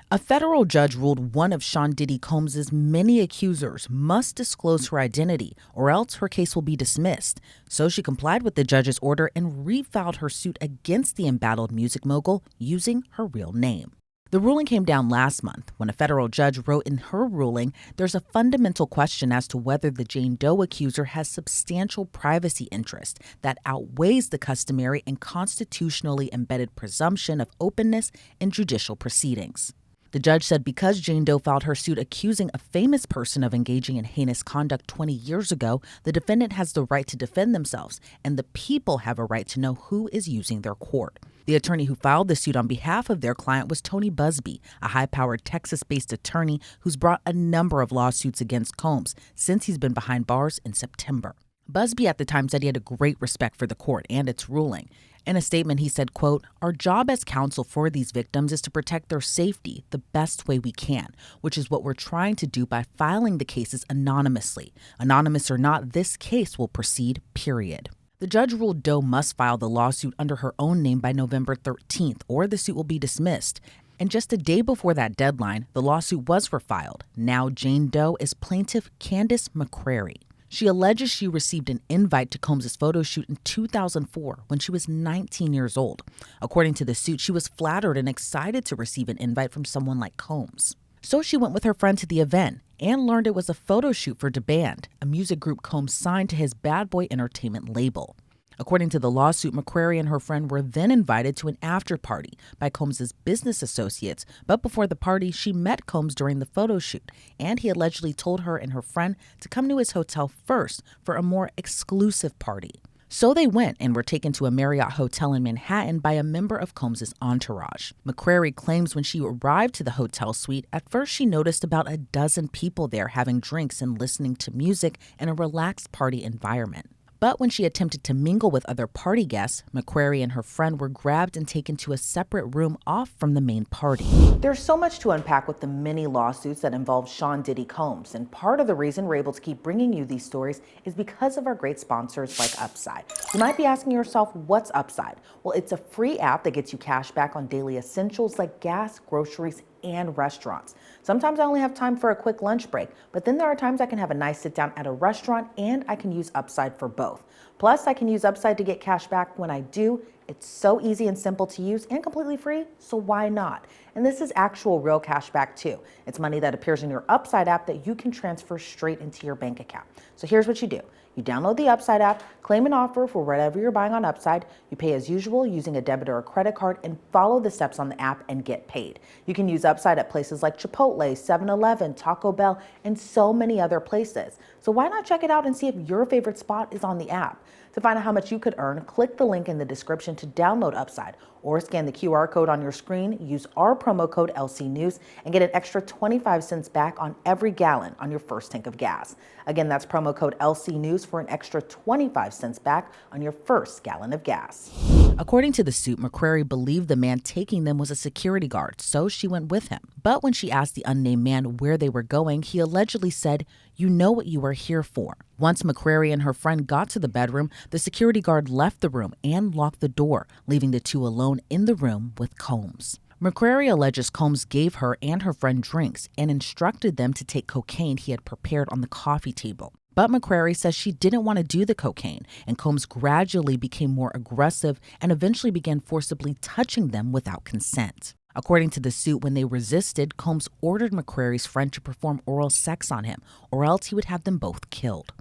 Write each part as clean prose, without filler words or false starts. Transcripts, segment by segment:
A federal judge ruled one of Sean Diddy Combs' many accusers must disclose her identity, or else her case will be dismissed. So she complied with the judge's order and refiled her suit against the embattled music mogul using her real name. The ruling came down last month when a federal judge wrote in her ruling there's a fundamental question as to whether the Jane Doe accuser has substantial privacy interest that outweighs the customary and constitutionally embedded presumption of openness in judicial proceedings. The judge said because Jane Doe filed her suit accusing a famous person of engaging in heinous conduct 20 years ago, the defendant has the right to defend themselves, and the people have a right to know who is using their court. The attorney who filed the suit on behalf of their client was Tony Busby, a high-powered Texas-based attorney who's brought a number of lawsuits against Combs since he's been behind bars in September. Busby at the time said he had a great respect for the court and its ruling. In a statement, he said, quote, "Our job as counsel for these victims is to protect their safety the best way we can, which is what we're trying to do by filing the cases anonymously. Anonymous or not, this case will proceed, period." The judge ruled Doe must file the lawsuit under her own name by November 13th, or the suit will be dismissed. And just a day before that deadline, the lawsuit was refiled. Now Jane Doe is plaintiff Candace McCrary. She alleges she received an invite to Combs' photo shoot in 2004 when she was 19 years old. According to the suit, she was flattered and excited to receive an invite from someone like Combs. So she went with her friend to the event and learned it was a photo shoot for DeBand, a music group Combs signed to his Bad Boy Entertainment label. According to the lawsuit, McCrary and her friend were then invited to an after party by Combs' business associates, but before the party, she met Combs during the photo shoot, and he allegedly told her and her friend to come to his hotel first for a more exclusive party. So they went and were taken to a Marriott hotel in Manhattan by a member of Combs' entourage. McCrary claims when she arrived to the hotel suite, at first she noticed about a dozen people there having drinks and listening to music in a relaxed party environment. But when she attempted to mingle with other party guests, McCrary and her friend were grabbed and taken to a separate room off from the main party. There's so much to unpack with the many lawsuits that involve Sean Diddy Combs, and part of the reason we're able to keep bringing you these stories is because of our great sponsors like Upside. You might be asking yourself, what's Upside? Well, it's a free app that gets you cash back on daily essentials like gas, groceries, and restaurants. Sometimes I only have time for a quick lunch break, but then there are times I can have a nice sit down at a restaurant and I can use Upside for both. Plus, I can use Upside to get cash back when I do. It's so easy and simple to use and completely free, so why not? And this is actual real cash back too. It's money that appears in your Upside app that you can transfer straight into your bank account. So here's what you do. You download the Upside app, claim an offer for whatever you're buying on Upside, you pay as usual using a debit or a credit card, and follow the steps on the app and get paid. You can use Upside at places like Chipotle, 7-Eleven, Taco Bell, and so many other places. So why not check it out and see if your favorite spot is on the app? To find out how much you could earn, click the link in the description to download Upside, or scan the QR code on your screen, use our promo code LCNews, and get an extra 25 cents back on every gallon on your first tank of gas. Again, that's promo code LCNews for an extra 25 cents back on your first gallon of gas. According to the suit, McCrary believed the man taking them was a security guard, so she went with him. But when she asked the unnamed man where they were going, he allegedly said, "You know what you are here for." Once McCrary and her friend got to the bedroom, the security guard left the room and locked the door, leaving the two alone in the room with Combs. McCrary alleges Combs gave her and her friend drinks and instructed them to take cocaine he had prepared on the coffee table. But McCrary says she didn't want to do the cocaine, and Combs gradually became more aggressive and eventually began forcibly touching them without consent. According to the suit, when they resisted, Combs ordered McCrary's friend to perform oral sex on him, or else he would have them both killed.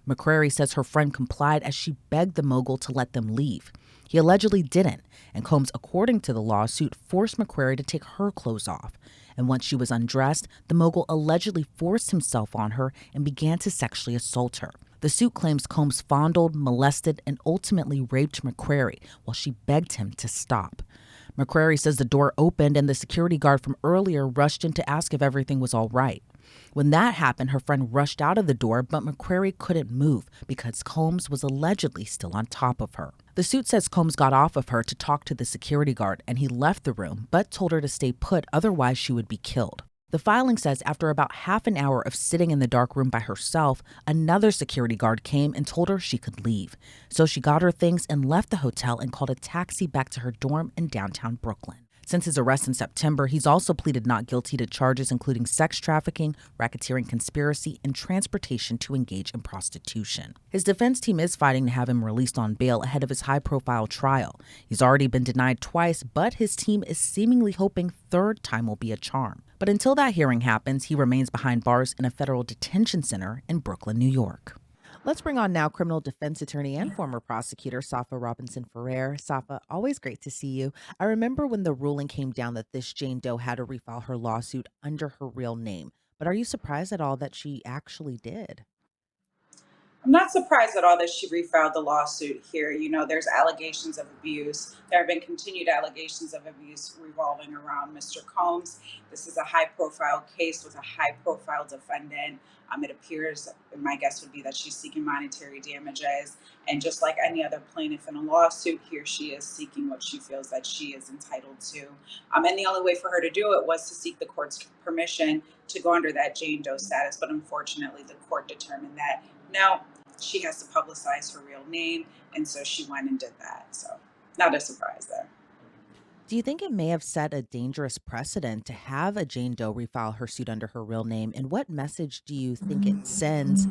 McCrary says her friend complied as she begged the mogul to let them leave. He allegedly didn't, and Combs, according to the lawsuit, forced McCrary to take her clothes off. And once she was undressed, the mogul allegedly forced himself on her and began to sexually assault her. The suit claims Combs fondled, molested, and ultimately raped McCrary while she begged him to stop. McCrary says the door opened and the security guard from earlier rushed in to ask if everything was all right. When that happened, her friend rushed out of the door, but McCrary couldn't move because Combs was allegedly still on top of her. The suit says Combs got off of her to talk to the security guard and he left the room, but told her to stay put, otherwise she would be killed. The filing says after about half an hour of sitting in the dark room by herself, another security guard came and told her she could leave. So she got her things and left the hotel and called a taxi back to her dorm in downtown Brooklyn. Since his arrest in September, he's also pleaded not guilty to charges including sex trafficking, racketeering conspiracy, and transportation to engage in prostitution. His defense team is fighting to have him released on bail ahead of his high-profile trial. He's already been denied twice, but his team is seemingly hoping third time will be a charm. But until that hearing happens, he remains behind bars in a federal detention center in Brooklyn, New York. Let's bring on now criminal defense attorney and former prosecutor Safa Robinson Ferrer. Safa, always great to see you. I remember when the ruling came down that this Jane Doe had to refile her lawsuit under her real name. But are you surprised at all that she actually did? I'm not surprised at all that she refiled the lawsuit here. There's allegations of abuse. There have been continued allegations of abuse revolving around Mr. Combs. This is a high profile case with a high profile defendant. It appears, my guess would be that she's seeking monetary damages. And just like any other plaintiff in a lawsuit, here she is seeking what she feels that she is entitled to. And the only way for her to do it was to seek the court's permission to go under that Jane Doe status. But unfortunately, the court determined that no, she has to publicize her real name. And so she went and did that. So, not a surprise there. Do you think it may have set a dangerous precedent to have a Jane Doe refile her suit under her real name? And what message do you think it sends,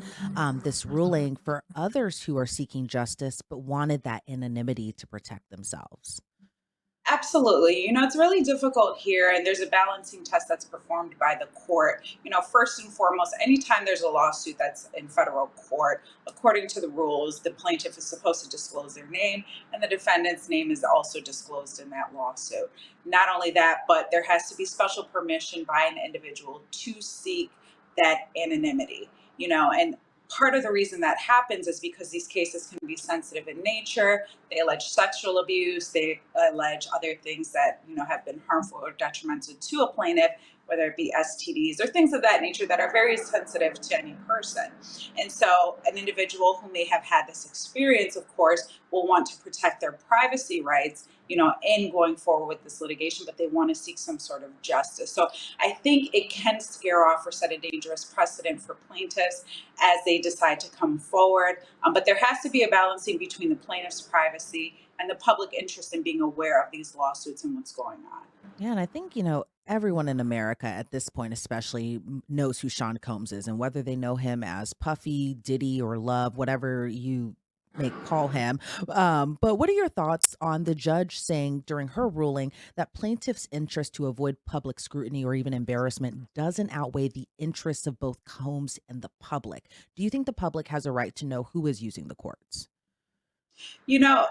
this ruling for others who are seeking justice but wanted that anonymity to protect themselves? Absolutely. It's really difficult here, and there's a balancing test that's performed by the court. First and foremost, anytime there's a lawsuit that's in federal court, according to the rules, the plaintiff is supposed to disclose their name, and the defendant's name is also disclosed in that lawsuit. Not only that, but there has to be special permission by an individual to seek that anonymity. And part of the reason that happens is because these cases can be sensitive in nature. They allege sexual abuse. They allege other things that have been harmful or detrimental to a plaintiff, whether it be STDs or things of that nature that are very sensitive to any person. And so, an individual who may have had this experience, of course, will want to protect their privacy rights, in going forward with this litigation, but they want to seek some sort of justice. So, I think it can scare off or set a dangerous precedent for plaintiffs as they decide to come forward. But there has to be a balancing between the plaintiff's privacy and the public interest in being aware of these lawsuits and what's going on. Yeah, and I think, everyone in America at this point, especially, knows who Sean Combs is, and whether they know him as Puffy, Diddy, or Love, whatever you may call him. But what are your thoughts on the judge saying during her ruling that plaintiff's interest to avoid public scrutiny or even embarrassment doesn't outweigh the interests of both Combs and the public? Do you think the public has a right to know who is using the courts? You know,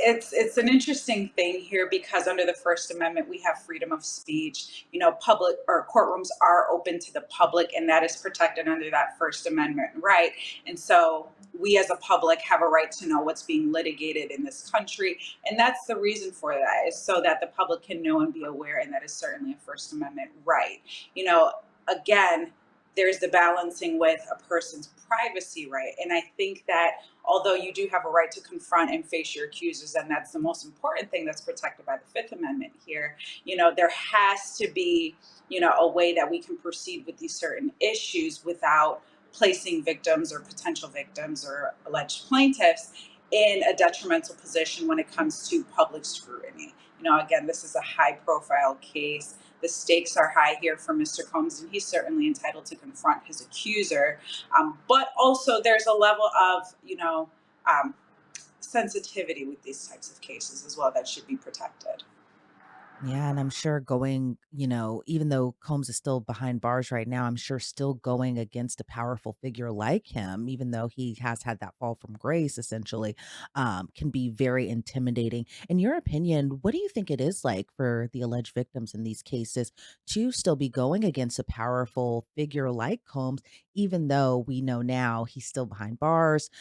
it's an interesting thing here because under the First Amendment we have freedom of speech. Public or courtrooms are open to the public, and that is protected under that First Amendment right. And so we as a public have a right to know what's being litigated in this country, and that's the reason for that is so that the public can know and be aware, and that is certainly a First Amendment right. You know, again, there's the balancing with a person's privacy right. And I think that although you do have a right to confront and face your accusers, and that's the most important thing that's protected by the Fifth Amendment here, there has to be, a way that we can proceed with these certain issues without placing victims or potential victims or alleged plaintiffs in a detrimental position when it comes to public scrutiny. Again, this is a high profile case. The stakes are high here for Mr. Combs, and he's certainly entitled to confront his accuser. But also, there's a level of, um, sensitivity with these types of cases as well that should be protected. Yeah, and I'm sure going, even though Combs is still behind bars right now, I'm sure still going against a powerful figure like him, even though he has had that fall from grace, essentially, can be very intimidating. In your opinion, what do you think it is like for the alleged victims in these cases to still be going against a powerful figure like Combs, even though we know now he's still behind bars?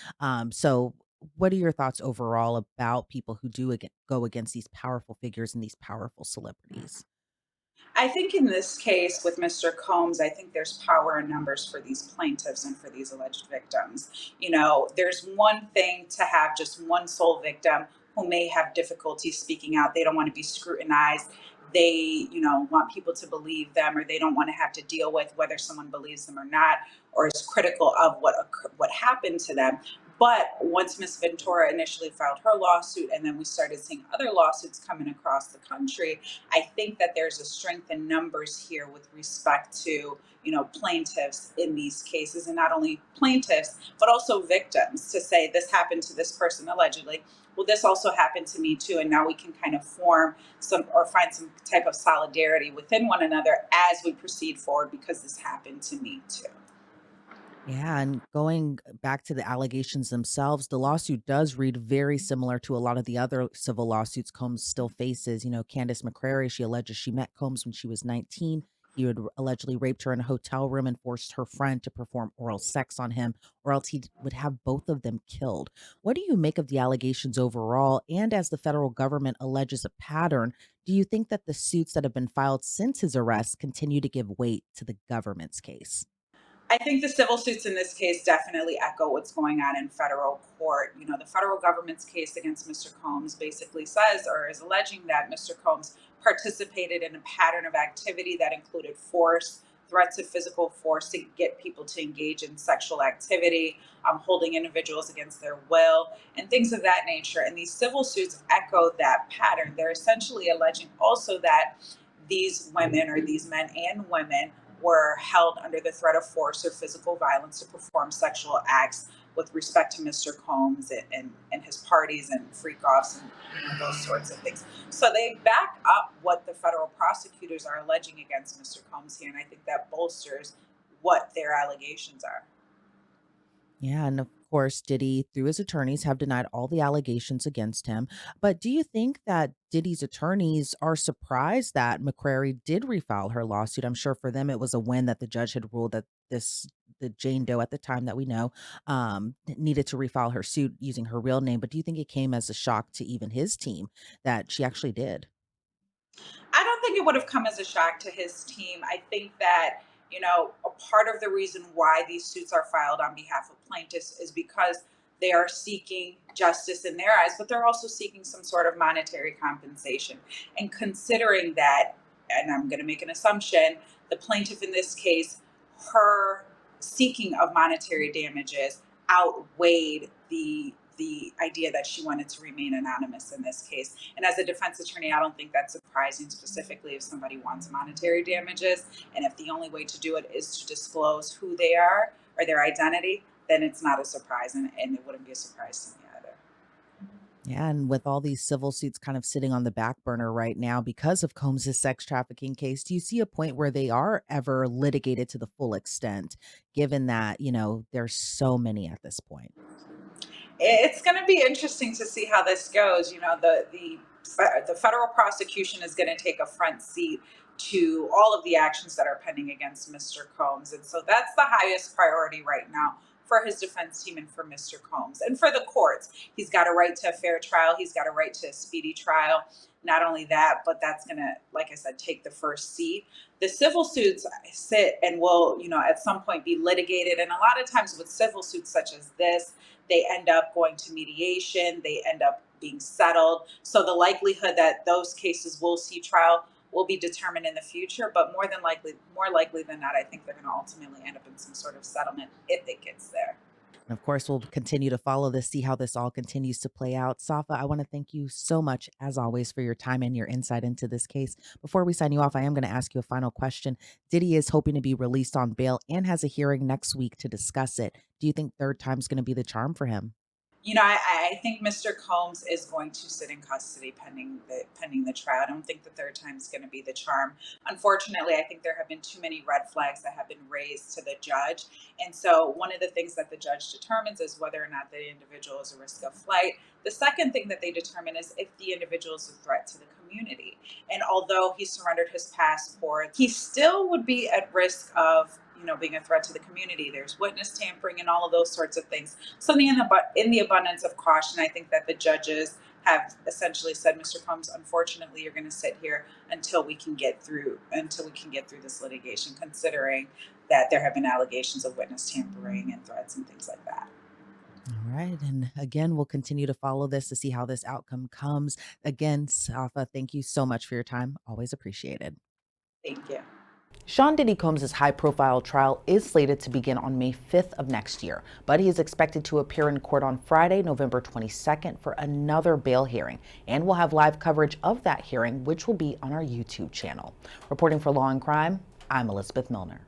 So what are your thoughts overall about people who do go against these powerful figures and these powerful celebrities? I think in this case with Mr. Combs, I think there's power in numbers for these plaintiffs and for these alleged victims. There's one thing to have just one sole victim who may have difficulty speaking out. They don't want to be scrutinized. They, want people to believe them, or they don't want to have to deal with whether someone believes them or not, or is critical of what happened to them. But once Miss Ventura initially filed her lawsuit, and then we started seeing other lawsuits coming across the country, I think that there's a strength in numbers here with respect to, plaintiffs in these cases, and not only plaintiffs but also victims, to say this happened to this person allegedly. Well, this also happened to me too, and now we can kind of form some or find some type of solidarity within one another as we proceed forward because this happened to me too. Yeah, and going back to the allegations themselves, the lawsuit does read very similar to a lot of the other civil lawsuits Combs still faces. Candace McCrary, she alleges she met Combs when she was 19. He had allegedly raped her in a hotel room and forced her friend to perform oral sex on him, or else would have both of them killed. What do you make of the allegations overall? And as the federal government alleges a pattern, do you think that the suits that have been filed since his arrest continue to give weight to the government's case? I think the civil suits in this case definitely echo what's going on in federal court. The federal government's case against Mr. Combs basically says or is alleging that Mr. Combs participated in a pattern of activity that included force, threats of physical force to get people to engage in sexual activity, holding individuals against their will, and things of that nature. And these civil suits echo that pattern. They're essentially alleging also that these women or these men and women were held under the threat of force or physical violence to perform sexual acts with respect to Mr. Combs and his parties and freak offs and those sorts of things. So they back up what the federal prosecutors are alleging against Mr. Combs here, and I think that bolsters what their allegations are. Yeah, and of course, Diddy, through his attorneys, have denied all the allegations against him. But do you think that Diddy's attorneys are surprised that McCrary did refile her lawsuit? I'm sure for them it was a win that the judge had ruled that the Jane Doe at the time that we know needed to refile her suit using her real name. But do you think it came as a shock to even his team that she actually did? I don't think it would have come as a shock to his team. I think that, a part of the reason why these suits are filed on behalf of plaintiffs is because they are seeking justice in their eyes, but they're also seeking some sort of monetary compensation. And considering that, and I'm going to make an assumption, the plaintiff in this case, her seeking of monetary damages outweighed the idea that she wanted to remain anonymous in this case. And as a defense attorney, I don't think that's surprising, specifically if somebody wants monetary damages. And if the only way to do it is to disclose who they are or their identity, then it's not a surprise. And it wouldn't be a surprise to me either. Yeah, and with all these civil suits kind of sitting on the back burner right now because of Combs' sex trafficking case, do you see a point where they are ever litigated to the full extent, given that, there's so many at this point? It's going to be interesting to see how this goes. The federal prosecution is going to take a front seat to all of the actions that are pending against Mr. Combs, and so that's the highest priority right now for his defense team and for Mr. Combs and for the courts. He's got a right to a fair trial. He's got a right to a speedy trial. Not only that, but that's going to, like I said, take the first seat. The civil suits sit and will, at some point be litigated. And a lot of times with civil suits such as this, they end up going to mediation, they end up being settled. So the likelihood that those cases will see trial will be determined in the future, but more likely than not, I think they're going to ultimately end up in some sort of settlement if it gets there. And of course, we'll continue to follow this, see how this all continues to play out. Safa, I want to thank you so much, as always, for your time and your insight into this case. Before we sign you off, I am going to ask you a final question. Diddy is hoping to be released on bail and has a hearing next week to discuss it. Do you think third time's going to be the charm for him? I think Mr. Combs is going to sit in custody pending the trial. I don't think the third time is going to be the charm. Unfortunately, I think there have been too many red flags that have been raised to the judge, and so one of the things that the judge determines is whether or not the individual is a risk of flight. The second thing that they determine is if the individual is a threat to the community. And although he surrendered his passport, he still would be at risk of being a threat to the community. There's witness tampering and all of those sorts of things. So in the abundance of caution, I think that the judges have essentially said, Mr. Combs, unfortunately, you're going to sit here until we can get through this litigation, considering that there have been allegations of witness tampering and threats and things like that. All right. And again, we'll continue to follow this to see how this outcome comes. Again, Safa, thank you so much for your time. Always appreciated. Thank you. Sean Diddy Combs' high-profile trial is slated to begin on May 5th of next year, but he is expected to appear in court on Friday, November 22nd for another bail hearing, and we'll have live coverage of that hearing, which will be on our YouTube channel. Reporting for Law and Crime, I'm Elizabeth Millner.